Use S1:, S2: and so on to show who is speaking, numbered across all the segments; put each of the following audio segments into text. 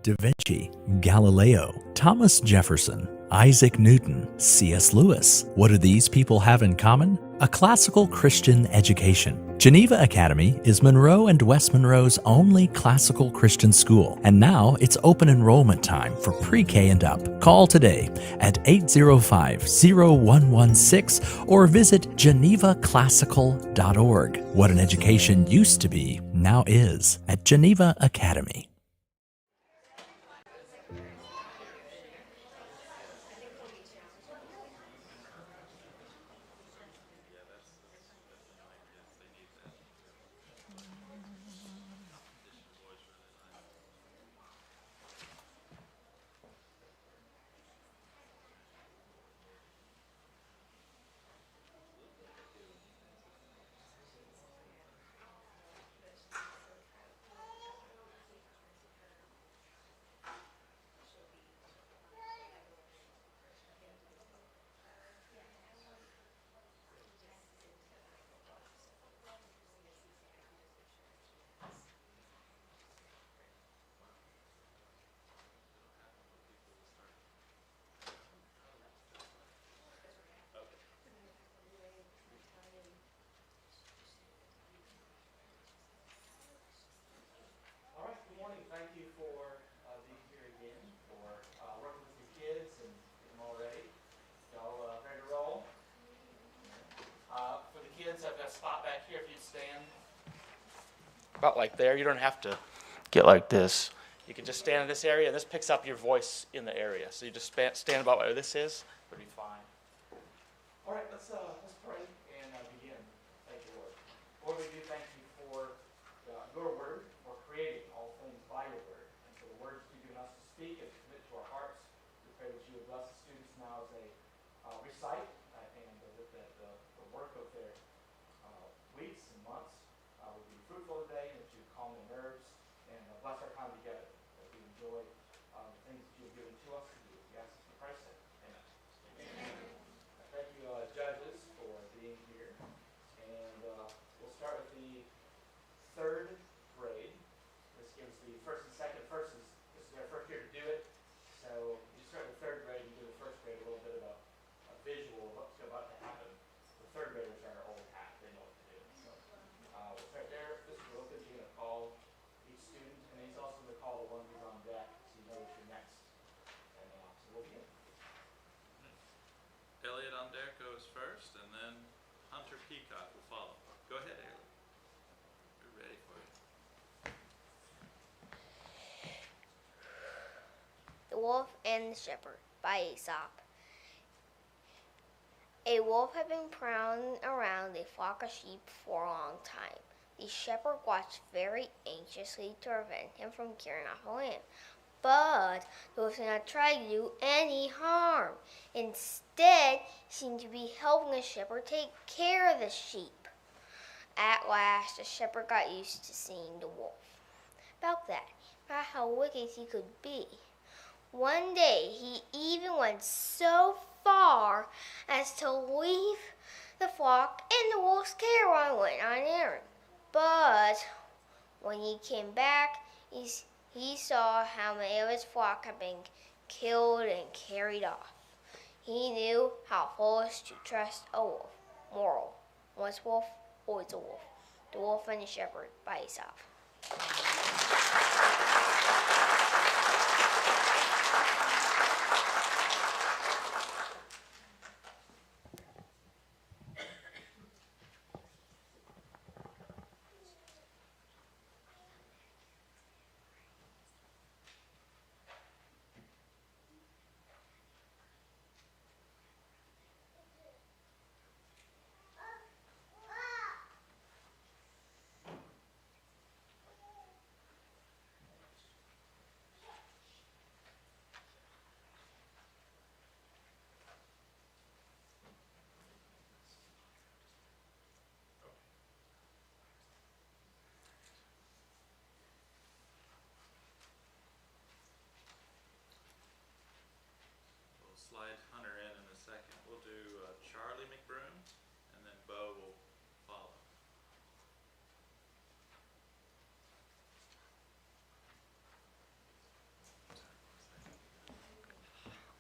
S1: da Vinci, Galileo, Thomas Jefferson, Isaac Newton, C.S. Lewis. What do these people have in common? A classical Christian education. Geneva Academy is Monroe and West Monroe's only classical Christian school, and now it's open enrollment time for pre-K and up. Call today at 805-0116 or visit genevaclassical.org. What an education used to be, now is at Geneva Academy.
S2: Thank you for being here again, for working with your kids and getting them all ready. Y'all ready to roll? For the kids, I've got a spot back here if you'd stand. About like there. You don't have to get like this. You can just stand in this area, and this picks up your voice in the area. So you just stand about where this is. It'll be fine. All right, let's pray and begin. Thank you, Lord. Lord, we do thank you for your word, for creating all things by your word, and for the words you've given us to speak and to commit to our hearts. We pray that you would bless the students now as they recite and that the work of their weeks and months would be fruitful today, and that you would calm their nerves and bless our time together, that we enjoy the things that you have given to us to do. We ask this in Christ's name. Amen. Amen. Thank you, judges, for being here. And we'll start with the 3rd grade. This gives the 1st and 2nd. This is their first year to do it. So you start with 3rd grade and give the 1st grade a little bit of a visual of what's about to happen. The 3rd graders are old hat. They know what to do. So we'll start there. This is real good. You're going to call each student, and he's also going to call the one who's on deck so you know that you're next. And so we'll begin.
S3: Elliot on deck goes first, and then Hunter Peacock will follow. Go ahead, Elliot. We're ready for you.
S4: The Wolf and the Shepherd by Aesop. A wolf had been prowling around a flock of sheep for a long time. The shepherd watched very anxiously to prevent him from carrying off the lamb. But the wolf did not try to do any harm. Instead, he seemed to be helping the shepherd take care of the sheep. At last, the shepherd got used to seeing the wolf. About that, about how wicked he could be. One day, he even went so far as to leave the flock in the wolf's care while he went on an errand. But when he came back, he saw how many of his flock had been killed and carried off. He knew how foolish to trust a wolf. Moral: once wolf, always a wolf. The Wolf and the Shepherd by Aesop.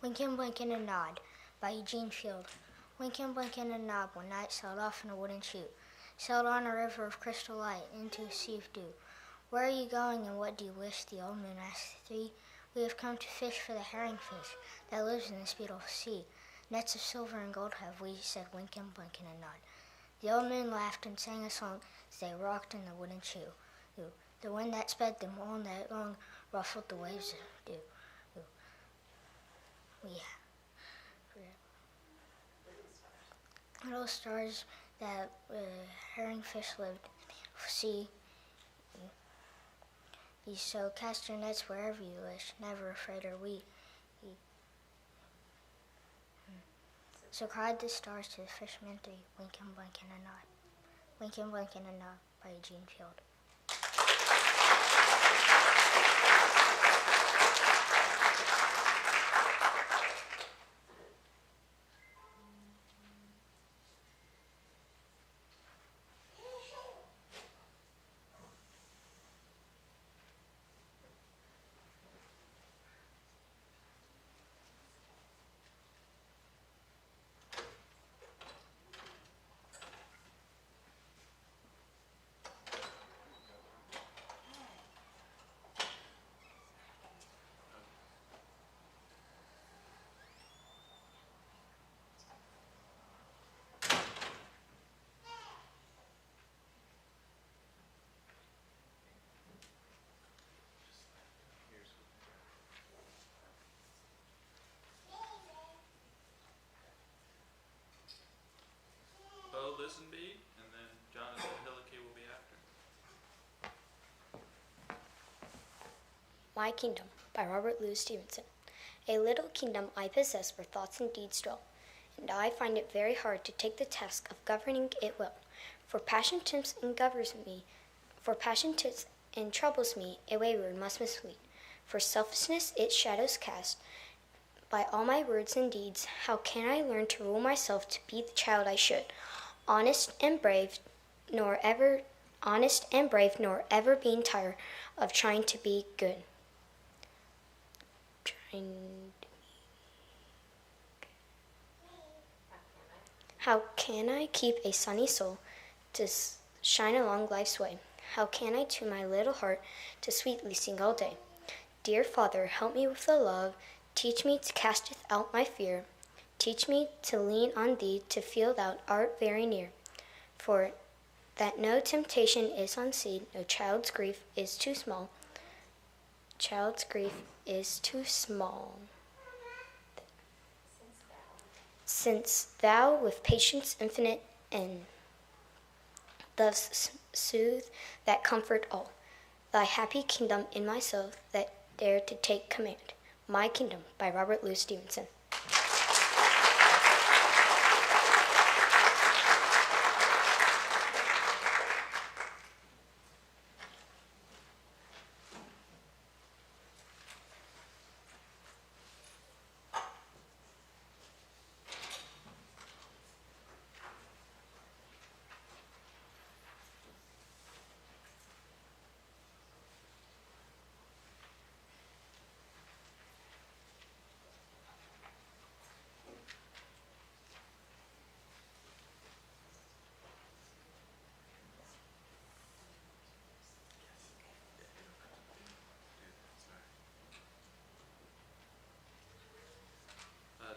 S5: Wink and Blink and a Nod by Eugene Field. Wink and Blink and a Nod one night sailed off in a wooden shoe, sailed on a river of crystal light into a sea of dew. Where are you going and what do you wish? The old moon asked the three. We have come to fish for the herringfish that lives in this beautiful sea. Nets of silver and gold have we, said Wink and Blink and a Nod. The old moon laughed and sang a song as they rocked in the wooden shoe. The wind that sped them all night long ruffled the waves of dew. Little stars that herringfish lived see. So cast your nets wherever you wish, never afraid are we. So cried the stars to the fishermen three, Wink and Blink and a Nod. Wink and Blink and a Nod by Eugene Field.
S3: Bo Lisenby, and then Jonathan Hillicky will be after.
S6: My Kingdom by Robert Louis Stevenson. A little kingdom I possess where thoughts and deeds dwell, and I find it very hard to take the task of governing it well. For passion tempts and troubles me, a wayward must mislead. For selfishness its shadows cast by all my words and deeds. How can I learn to rule myself to be the child I should? Honest and brave, nor ever being tired of trying to be good. How can I keep a sunny soul to shine along life's way? How can I tune my little heart to sweetly sing all day? Dear Father, help me with the love, teach me to cast out my fear. Teach me to lean on Thee, to feel Thou art very near. For that no temptation is unseen, no child's grief is too small. Child's grief is too small. Since Thou with patience infinite and thus soothe that comfort all, Thy happy kingdom in myself that dare to take command. My Kingdom by Robert Louis Stevenson.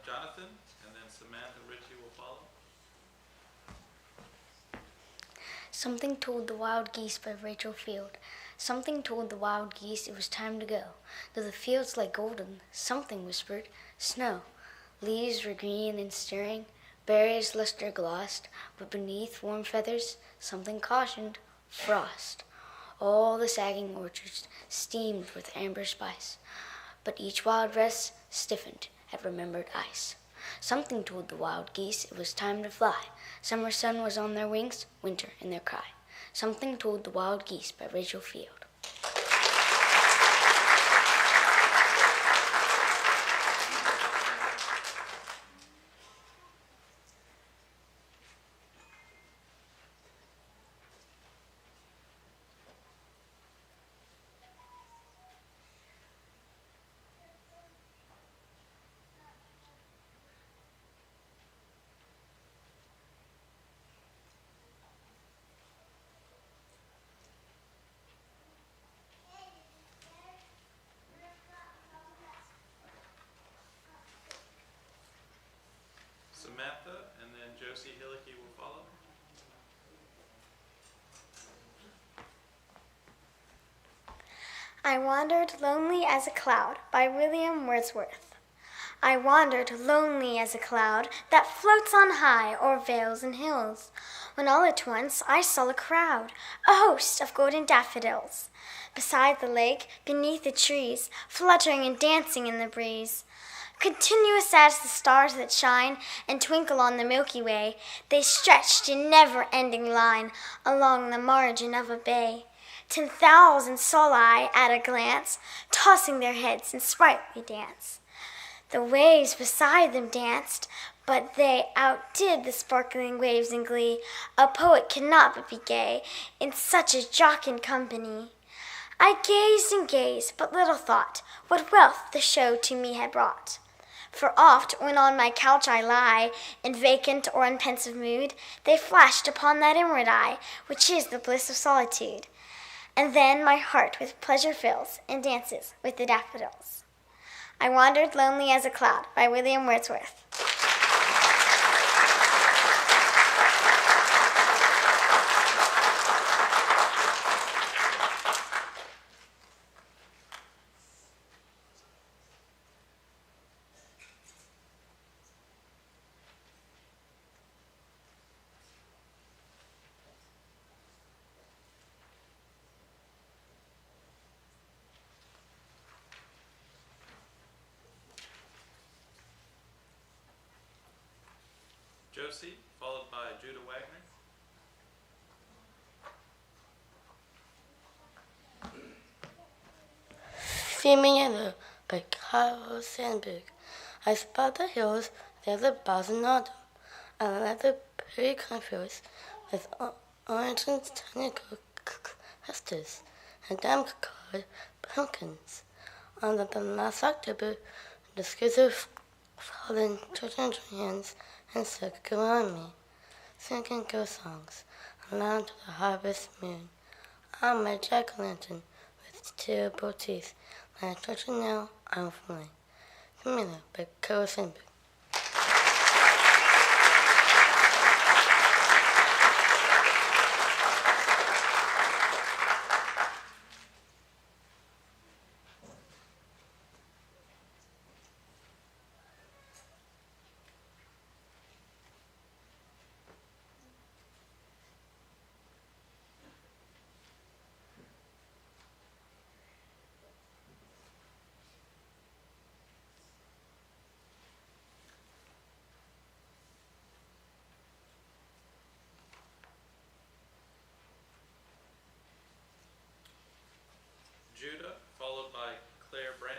S3: Jonathan, and then Samantha Ritchie will follow.
S5: Something told the wild geese by Rachel Field. Something told the wild geese it was time to go. Though the fields lay golden, something whispered, snow. Leaves were green and stirring, berries luster glossed, but beneath warm feathers, something cautioned, frost. All the sagging orchards steamed with amber spice, but each wild rest stiffened at remembered ice. Something told the wild geese it was time to fly. Summer sun was on their wings, winter in their cry. Something told the wild geese by Rachel Field. I wandered lonely as a cloud by William Wordsworth. I wandered lonely as a cloud that floats on high o'er vales and hills, when all at once I saw a crowd, a host of golden daffodils, beside the lake, beneath the trees, fluttering and dancing in the breeze. Continuous as the stars that shine and twinkle on the Milky Way, they stretched in never-ending line along the margin of a bay. 10,000 saw I at a glance, tossing their heads in sprightly dance. The waves beside them danced, but they outdid the sparkling waves in glee. A poet cannot but be gay in such a jocund company. I gazed and gazed, but little thought what wealth the show to me had brought. For oft, when on my couch I lie, in vacant or in pensive mood, they flashed upon that inward eye, which is the bliss of solitude. And then my heart with pleasure fills, and dances with the daffodils. I Wandered Lonely as a Cloud by William Wordsworth.
S3: Josie, followed by Judah Wagner.
S7: See me yellow, but Carol Sandberg. I spot the hills, there's a boson autumn, and let the pretty cornfields with orange and tonical clusters, and damn colored pumpkins. On the last October, the skies of fallen children's hands and circle around me, singing ghost songs, aloud to the harvest moon. I'm a jack-o'-lantern with terrible teeth. My children now, I'm flying. Camilla, by Carol Sandberg.
S3: Judah, followed by Claire Branch.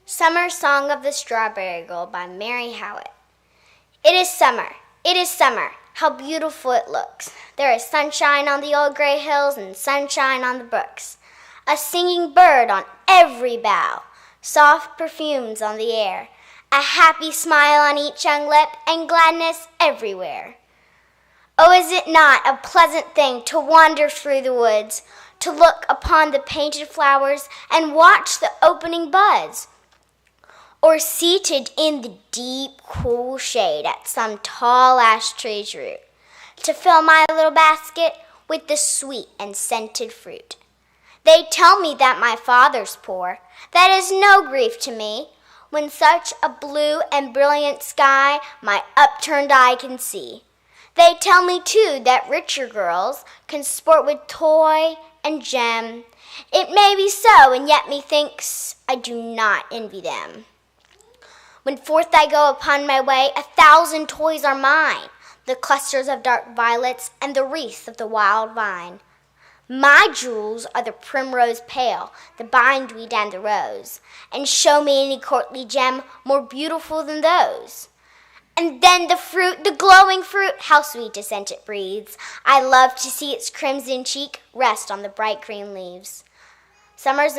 S4: Summer Song of the Strawberry Girl by Mary Howitt. It is summer. It is summer. How beautiful it looks. There is sunshine on the old gray hills and sunshine on the brooks. A singing bird on every bough. Soft perfumes on the air. A happy smile on each young lip and gladness everywhere. Oh, is it not a pleasant thing to wander through the woods, to look upon the painted flowers and watch the opening buds? Or seated in the deep, cool shade at some tall ash tree's root, to fill my little basket with the sweet and scented fruit. They tell me that my father's poor. That is no grief to me, when such a blue and brilliant sky my upturned eye can see. They tell me, too, that richer girls can sport with toy and gem. It may be so, and yet methinks I do not envy them. When forth I go upon my way, 1,000 toys are mine, the clusters of dark violets and the wreaths of the wild vine. My jewels are the primrose pale, the bindweed and the rose, and show me any courtly gem more beautiful than those. And then the fruit, the glowing fruit, how sweet a scent it breathes. I love to see its crimson cheek rest on the bright green leaves. Summer's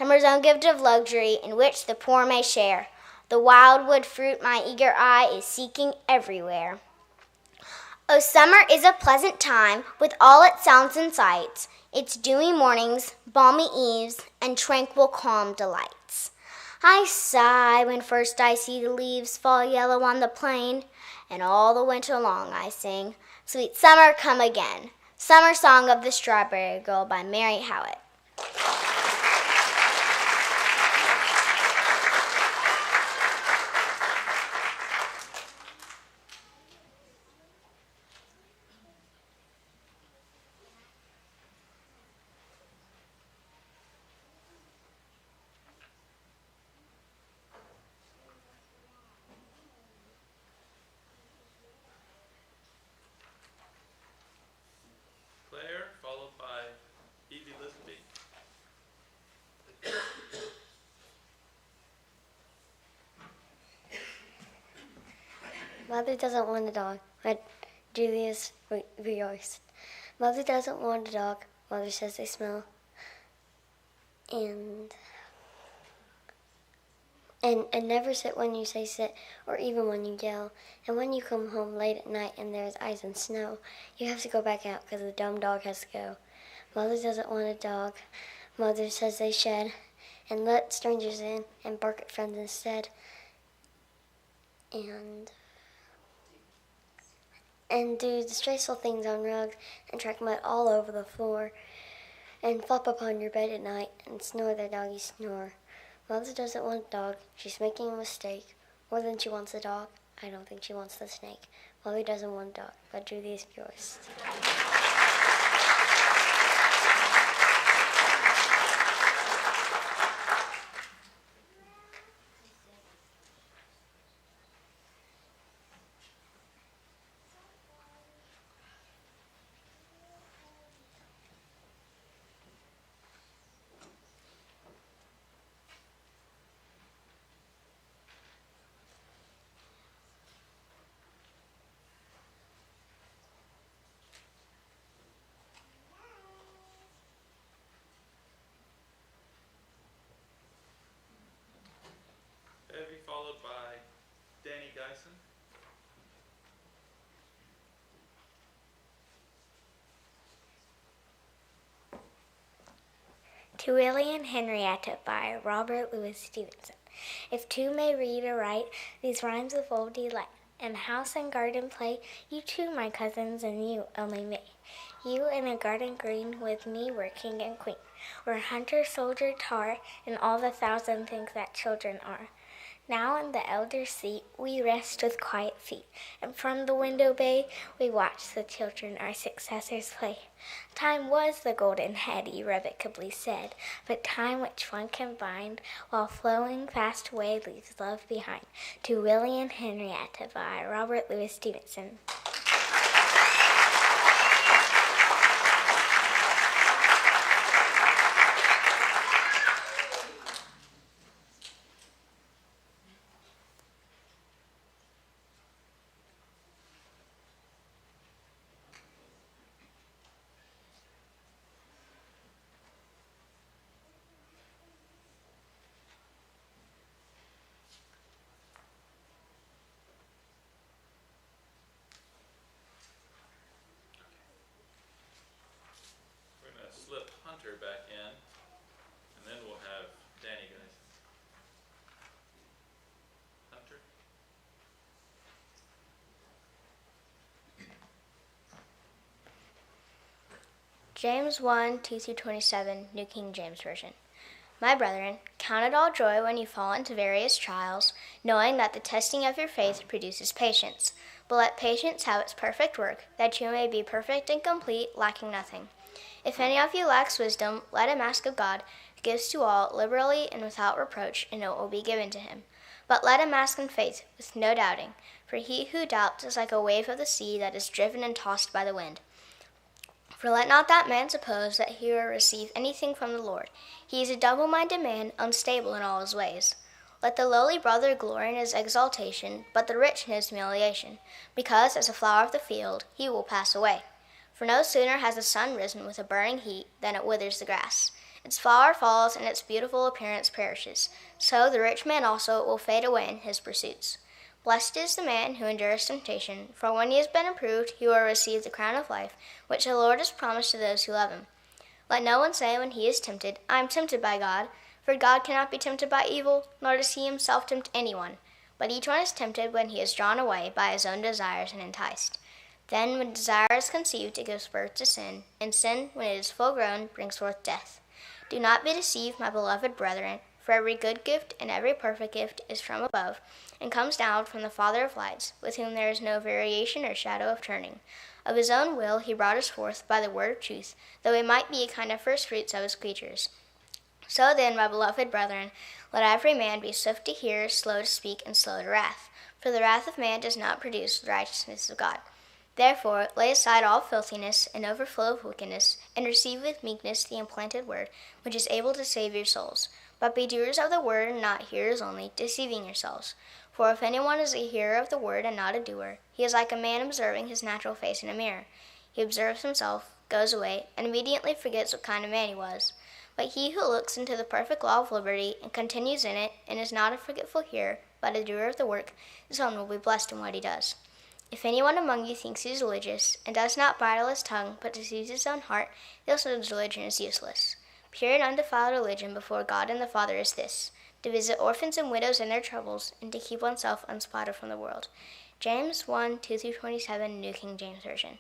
S4: own gift of luxury in which the poor may share. The wildwood fruit my eager eye is seeking everywhere. Oh, summer is a pleasant time with all its sounds and sights, its dewy mornings, balmy eves, and tranquil calm delights. I sigh when first I see the leaves fall yellow on the plain, and all the winter long I sing, Sweet Summer, Come Again. Summer Song of the Strawberry Girl by Mary Howitt.
S3: Claire, followed by Evie Lisby.
S6: Mother doesn't want a dog, but Julius rejoiced. Mother doesn't want a dog. Mother says they smell. And never sit when you say sit, or even when you yell. And when you come home late at night and there's ice and snow, you have to go back out because the dumb dog has to go. Mother doesn't want a dog. Mother says they shed, and let strangers in and bark at friends instead. And do disgraceful things on rugs and track mud all over the floor and flop upon your bed at night and snore their doggy snore. Mother doesn't want a dog. She's making a mistake. More than she wants a dog. I don't think she wants the snake. Mother doesn't want a dog, but Julius rejoiced.
S3: Evie, followed by Danny Geisen.
S8: To Willie and Henrietta by Robert Louis Stevenson. If two may read or write these rhymes of old delight, in house and garden play, you two, my cousins, and you, only me. You in a garden green, with me were king and queen, were hunter, soldier, tar, and all the thousand things that children are. Now in the elder's seat we rest with quiet feet, and from the window bay we watch the children our successors play. Time was the golden head, irrevocably said, but time which one can bind, while flowing fast away leaves love behind. To Willie and Henrietta by Robert Louis Stevenson.
S3: We're going to slip Hunter back in, and then we'll have Danny Geisen. Hunter.
S4: James 1, 2-27, New King James Version. My brethren, count it all joy when you fall into various trials, knowing that the testing of your faith produces patience. But let patience have its perfect work, that you may be perfect and complete, lacking nothing. If any of you lacks wisdom, let him ask of God, who gives to all liberally and without reproach, and it will be given to him. But let him ask in faith, with no doubting. For he who doubts is like a wave of the sea that is driven and tossed by the wind. For let not that man suppose that he will receive anything from the Lord. He is a double-minded man, unstable in all his ways. Let the lowly brother glory in his exaltation, but the rich in his humiliation, because as a flower of the field he will pass away. For no sooner has the sun risen with a burning heat than it withers the grass. Its flower falls, and its beautiful appearance perishes. So the rich man also will fade away in his pursuits. Blessed is the man who endures temptation, for when he has been approved, he will receive the crown of life, which the Lord has promised to those who love him. Let no one say when he is tempted, I am tempted by God, for God cannot be tempted by evil, nor does he himself tempt anyone. But each one is tempted when he is drawn away by his own desires and enticed. Then when desire is conceived, it gives birth to sin, and sin, when it is full grown, brings forth death. Do not be deceived, my beloved brethren, for every good gift and every perfect gift is from above, and comes down from the Father of lights, with whom there is no variation or shadow of turning. Of his own will he brought us forth by the word of truth, that we might be a kind of firstfruits of his creatures. So then, my beloved brethren, let every man be swift to hear, slow to speak, and slow to wrath. For the wrath of man does not produce the righteousness of God. Therefore, lay aside all filthiness and overflow of wickedness, and receive with meekness the implanted word, which is able to save your souls. But be doers of the word, and not hearers only, deceiving yourselves. For if anyone is a hearer of the word and not a doer, he is like a man observing his natural face in a mirror. He observes himself, goes away, and immediately forgets what kind of man he was. But he who looks into the perfect law of liberty, and continues in it, and is not a forgetful hearer, but a doer of the work, his own will be blessed in what he does. If anyone among you thinks he is religious, and does not bridle his tongue, but deceives his own heart, he also knows religion is useless. Pure and undefiled religion before God and the Father is this, to visit orphans and widows in their troubles, and to keep oneself unspotted from the world. James 1, 2-27, New King James Version.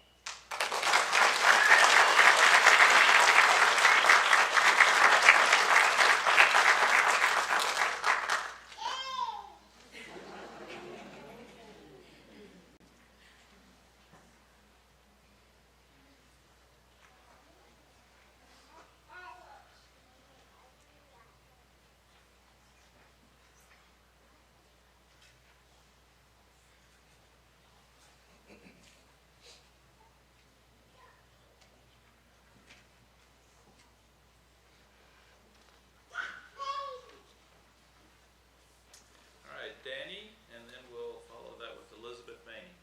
S3: All right, Danny, and then we'll follow that with Elizabeth Maney.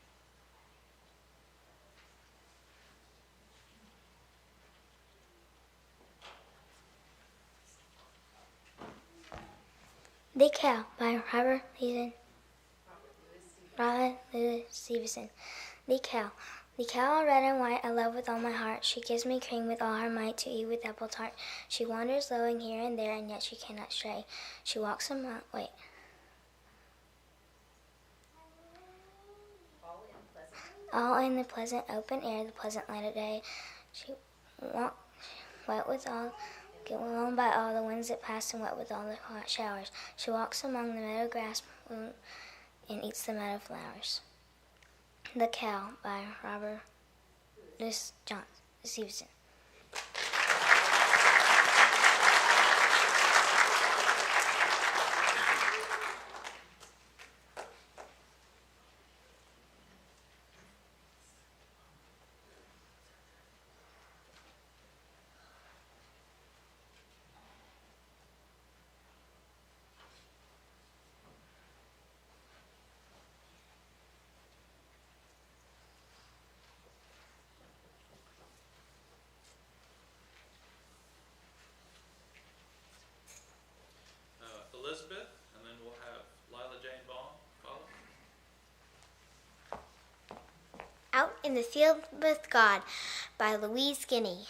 S8: The Cow by Robert Louis Stevenson. The Cow. The cow all red and white I love with all my heart. She gives me cream with all her might to eat with apple tart. She wanders lowing here and there, and yet she cannot stray. She walks among all in the pleasant open air, the pleasant light of day. She wet with all, get blown by all the winds that pass, and wet with all the hot showers. She walks among the meadow grass and eats the meadow flowers. The Cow by Robert Louis Stevenson.
S3: Elizabeth, and then we'll have Lila Jane Vaughn follow.
S8: Out in the Field with God by Louise Guinea.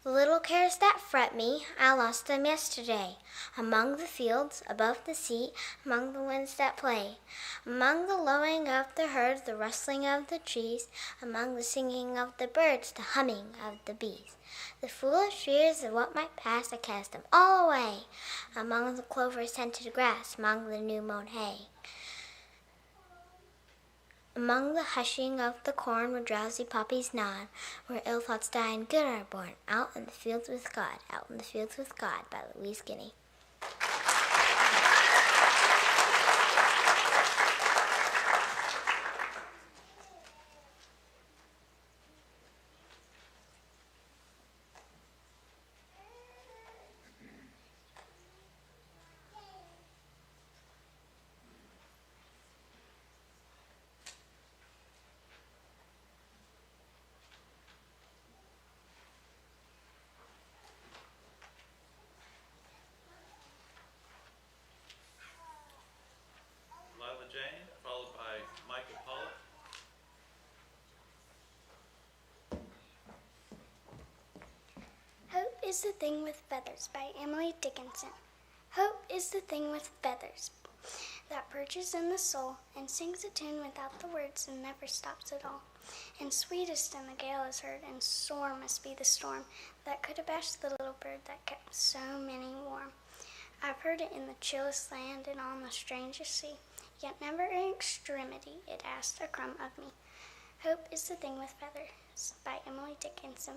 S8: The little cares that fret me, I lost them yesterday, among the fields, above the sea, among the winds that play, among the lowing of the herd, the rustling of the trees, among the singing of the birds, the humming of the bees. The foolish fears of what might pass, I cast them all away, among the clover-scented grass, among the new-mown hay. Among the hushing of the corn, where drowsy poppies nod, where ill thoughts die and good are born, out in the fields with God, out in the fields with God, by Louise Guinea.
S3: Lila Jane, followed by Michael Pollock.
S9: Hope is the Thing with Feathers by Emily Dickinson. Hope is the thing with feathers that perches in the soul and sings a tune without the words and never stops at all. And sweetest in the gale is heard, and sore must be the storm that could abash the little bird that kept so many warm. I've heard it in the chillest land and on the strangest sea, yet never in extremity it asked a crumb of me. Hope is the thing with feathers, by Emily Dickinson.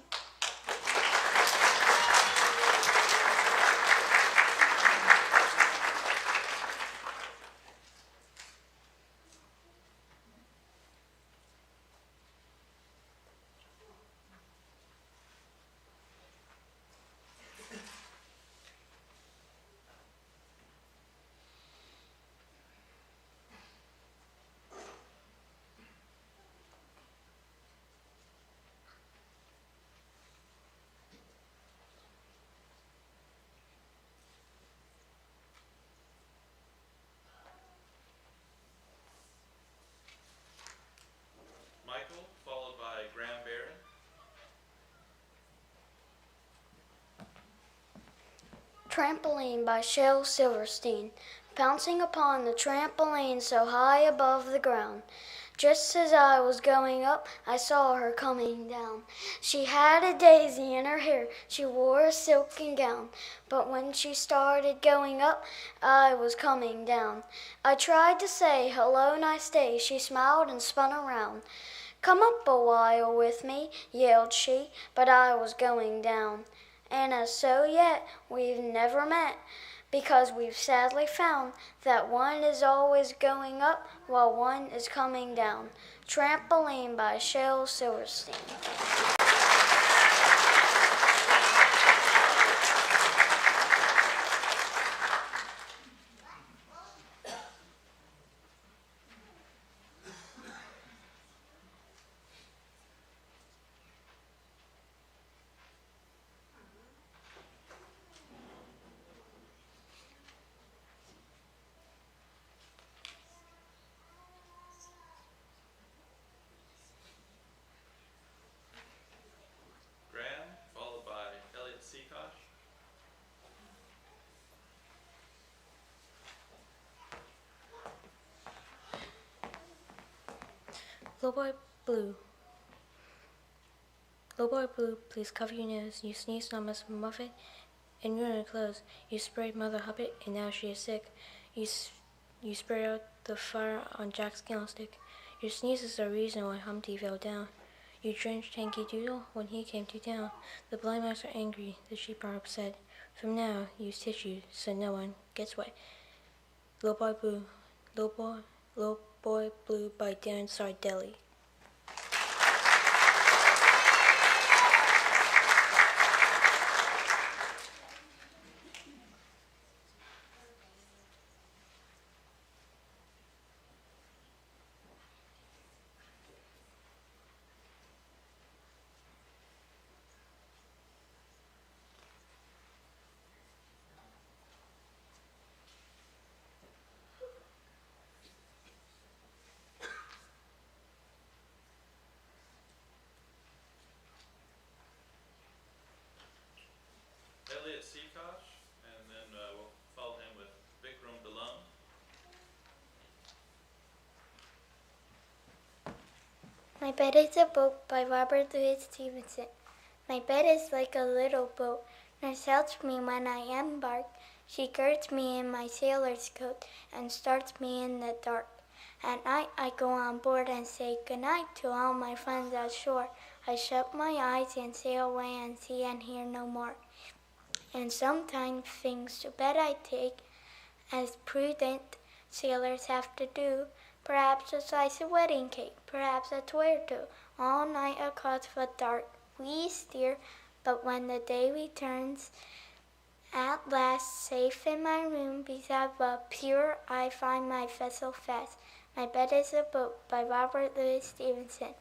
S3: Michael, followed by Graham Barron.
S10: Trampoline by Shel Silverstein, pouncing upon the trampoline so high above the ground. Just as I was going up, I saw her coming down. She had a daisy in her hair, she wore a silken gown. But when she started going up, I was coming down. I tried to say, hello, nice day. She smiled and spun around. Come up a while with me, yelled she, but I was going down. And as so yet we've never met, because we've sadly found that one is always going up while one is coming down. Trampoline by Shel Silverstein.
S3: Graham, followed by Elliot Seacosh.
S11: Little boy blue, please cover your nose. You sneezed on Miss Muffet and ruined her clothes. You sprayed Mother Hubbard and now she is sick. You sprayed out the fire on Jack's candlestick. Your sneeze is the reason why Humpty fell down. You drenched Hanky Doodle when he came to town. The blind mice are angry, the sheep are upset. From now, use tissue so no one gets wet. Little Boy Blue, Little Boy Blue by Darren Sardelli.
S3: Elliot Seacosh, and then we'll follow him with Vikram Dalum.
S8: My Bed is a Boat by Robert Louis Stevenson. My bed is like a little boat, nurse helps me when I embark. She girds me in my sailor's coat and starts me in the dark. At night I go on board and say goodnight to all my friends ashore. I shut my eyes and sail away and see and hear no more. And sometimes things to bed I take, as prudent sailors have to do. Perhaps a slice of wedding cake, perhaps a toy or two. All night across the dark we steer, but when the day returns, at last, safe in my room beside the pier, I find my vessel fast. My Bed is a Boat by Robert Louis Stevenson.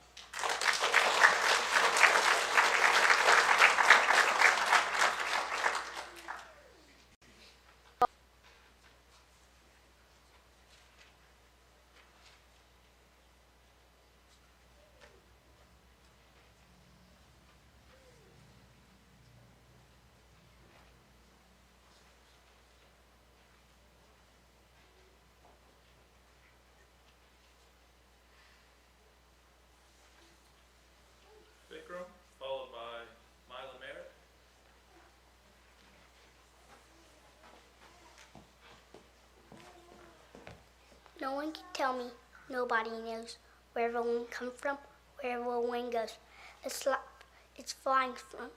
S9: No one can tell me, nobody knows where the wind comes from, where the wind goes. It's flying from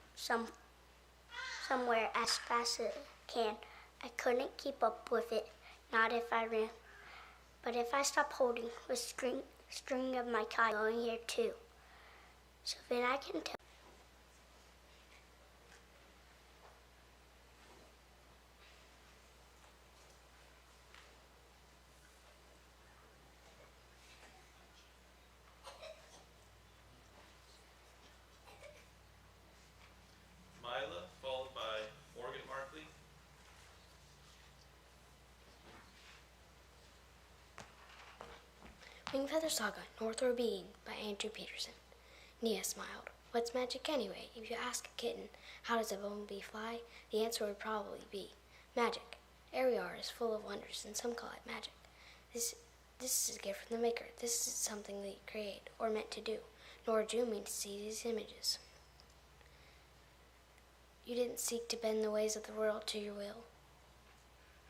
S9: somewhere as fast as it can. I couldn't keep up with it, not if I ran. But if I stop holding the string of my kite going here too, so then I can tell.
S3: Mila, followed by Morgan Markley.
S6: Wingfeather Saga, North or Being by Andrew Peterson. Nia smiled. What's magic anyway? If you ask a kitten, how does a bumblebee fly? The answer would probably be magic. Ariar is full of wonders, and some call it magic. This is a gift from the Maker. This is something that you create, or meant to do. Nor do you mean to see these images. You didn't seek to bend the ways of the world to your will.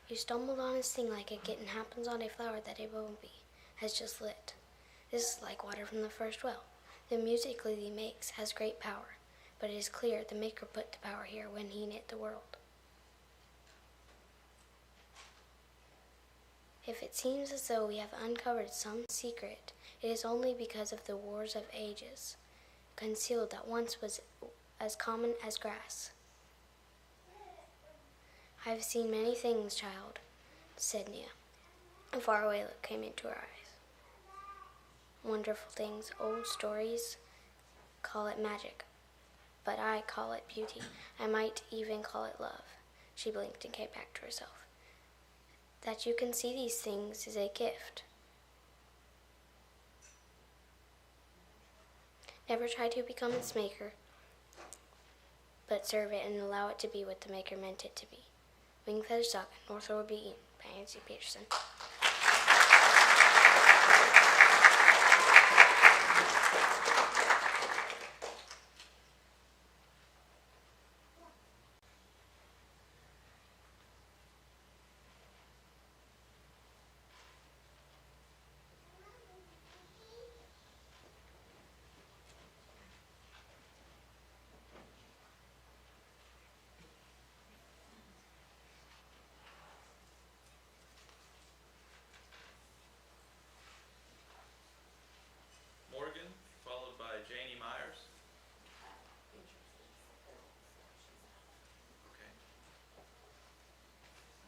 S6: You stumbled on this thing like a kitten happens on a flower that a bumblebee has just lit. This is like water from the first well. The music Lily makes has great power, but it is clear the Maker put the power here when he knit the world. If it seems as though we have uncovered some secret, it is only because of the wars of ages, concealed that once was as common as grass. I have seen many things, child, said Nia. A faraway look came into her eyes. Wonderful things, old stories, call it magic, but I call it beauty. I might even call it love. She blinked and came back to herself. That you can see these things is a gift. Never try to become its maker, but serve it and allow it to be what the Maker meant it to be. Wingfeather Saga, North or Being by Andrew Peterson.
S3: Morgan, followed by Janie Myers. Okay.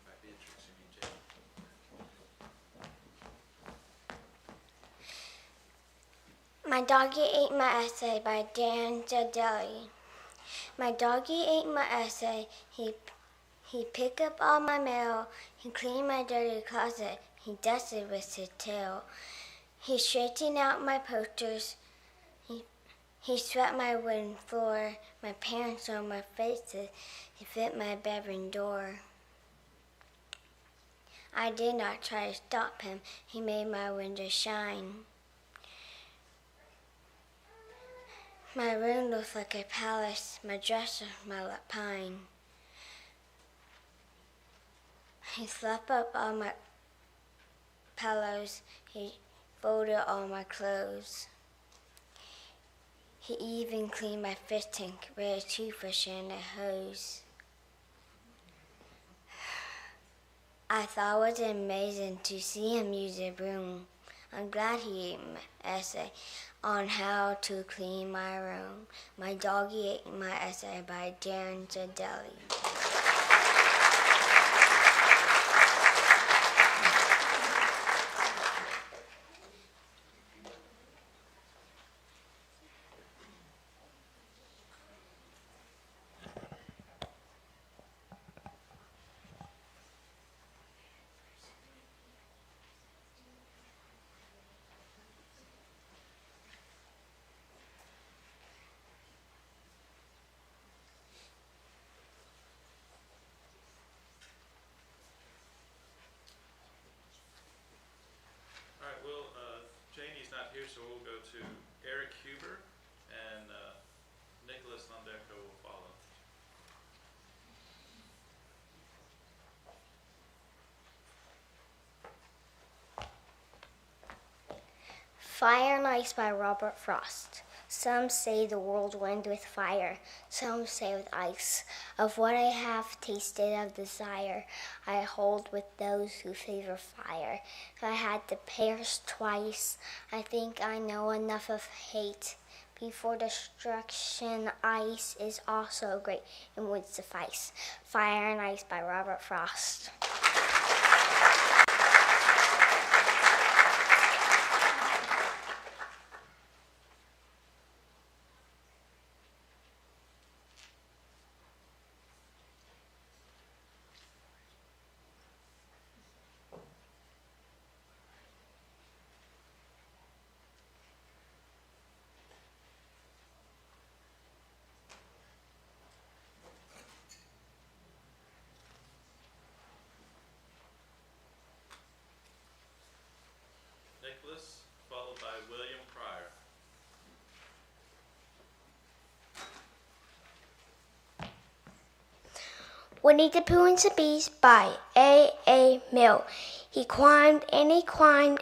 S3: By Beatrix, you mean Janie.
S4: My Doggy Ate My Essay by Dan Zadelli. My doggy ate my essay. He picked up all my mail. He cleaned my dirty closet. He dusted with his tail. He straightened out my posters. He swept my wooden floor. My parents saw my faces. He fit my bedroom door. I did not try to stop him. He made my window shine. My room looked like a palace. My dresser smelled like pine. He fluffed up all my pillows. He folded all my clothes. He even cleaned my fish tank with a toothbrush and a hose. I thought it was amazing to see him use a broom. I'm glad he ate my essay on how to clean my room. My doggy ate my essay by Dan Zadelli.
S3: Janie's not here, so we'll go to Eric Huber, and Nicholas Londeco will follow.
S8: Fire and Ice by Robert Frost. Some say the world will end with fire, some say with ice. Of what I have tasted of desire, I hold with those who favor fire. If I had to perish twice, I think I know enough of hate. Before destruction, ice is also great and would suffice. Fire and Ice by Robert Frost.
S3: Nicholas, followed by William Pryor.
S8: Winnie the Pooh and the Beast by A. Mill. He climbed and he climbed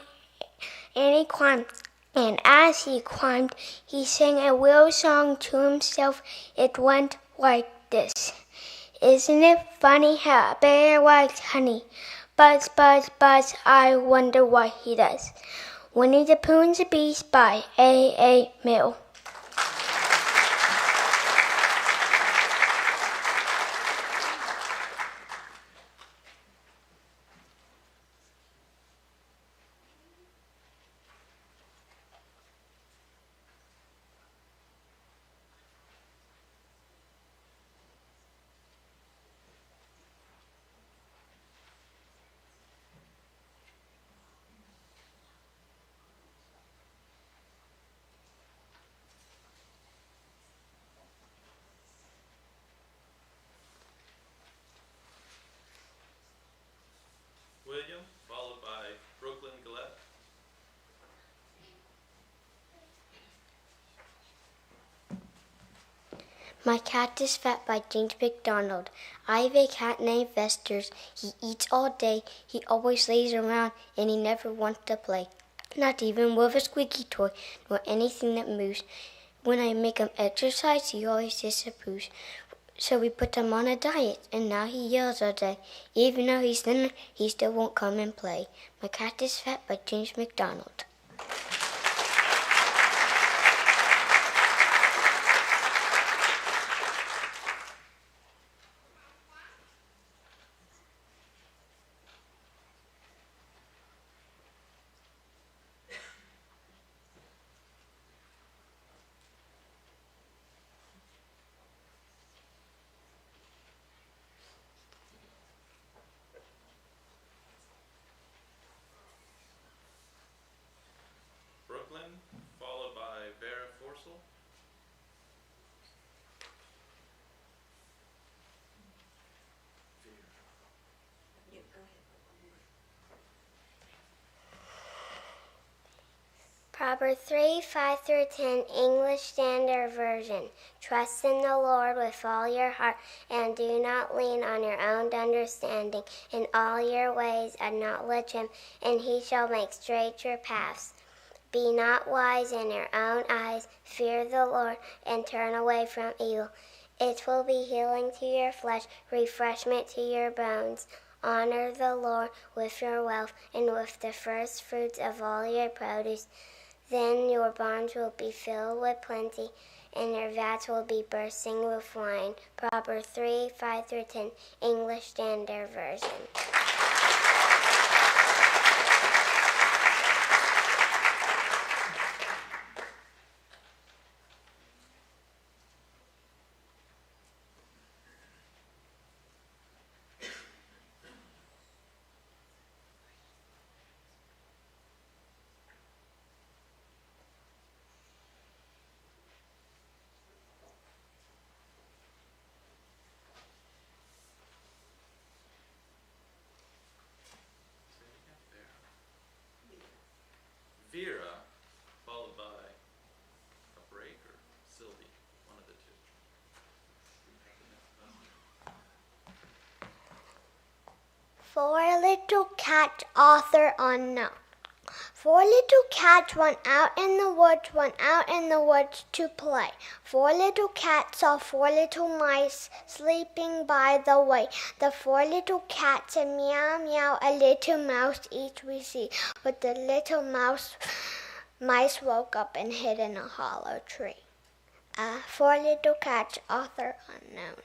S8: and he climbed, and as he climbed, he sang a little song to himself. It went like this. Isn't it funny how a bear likes honey? Buzz, buzz, buzz, I wonder what he does. Winnie the Pooh and the Beast by A. Mill.
S3: William, followed by Brooklyn Gillette.
S8: My cat is fat by James McDonald. I have a cat named Vesters. He eats all day. He always lays around and he never wants to play. Not even with a squeaky toy nor anything that moves. When I make him exercise, he always disapproves. So we put him on a diet, and now he yells all day. Even though he's thinner, he still won't come and play. My Cat is Fat by James McDonald.
S3: Brooklyn, followed by Vera Forsell.
S4: Proverbs 3, 5 through 10, English Standard Version. Trust in the Lord with all your heart, and do not lean on your own understanding. In all your ways acknowledge him, and he shall make straight your paths. Be not wise in your own eyes. Fear the Lord, and turn away from evil. It will be healing to your flesh, refreshment to your bones. Honor the Lord with your wealth, and with the first fruits of all your produce. Then your barns will be filled with plenty, and your vats will be bursting with wine. Proverbs 3, 5 through 10, English Standard Version.
S3: Vera, followed by a break or Sylvie, one of the two.
S4: For a little cat, author unknown.
S12: 4 little cats went out in the woods to play. 4 little cats saw 4 little mice sleeping by the way. The 4 little cats said, meow, meow, a little mouse each we see. But the little mice woke up and hid in a hollow tree. 4 little cats, author unknown.